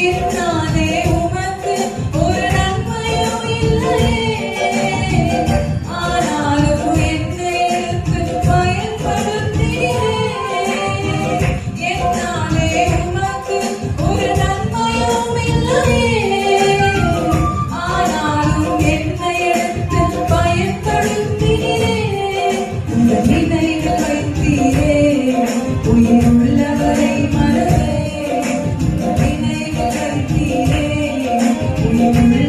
என்னாலே உமக்கு ஒரு நன்மையும் இல்லையே. ஆனாலும் என்னை எடுத்து பயன்படுத்தினீரே. என்னாலே உமக்கு ஒரு நன்மையும் இல்லையே. ஆனாலும் என்னை எடுத்து பயன்படுத்தினீரே. உங்கள் நினைவில் வைத்தீரே உயிருள்ளவரை மறவே. நினைவில் வைத்தீரே உயிருள்ள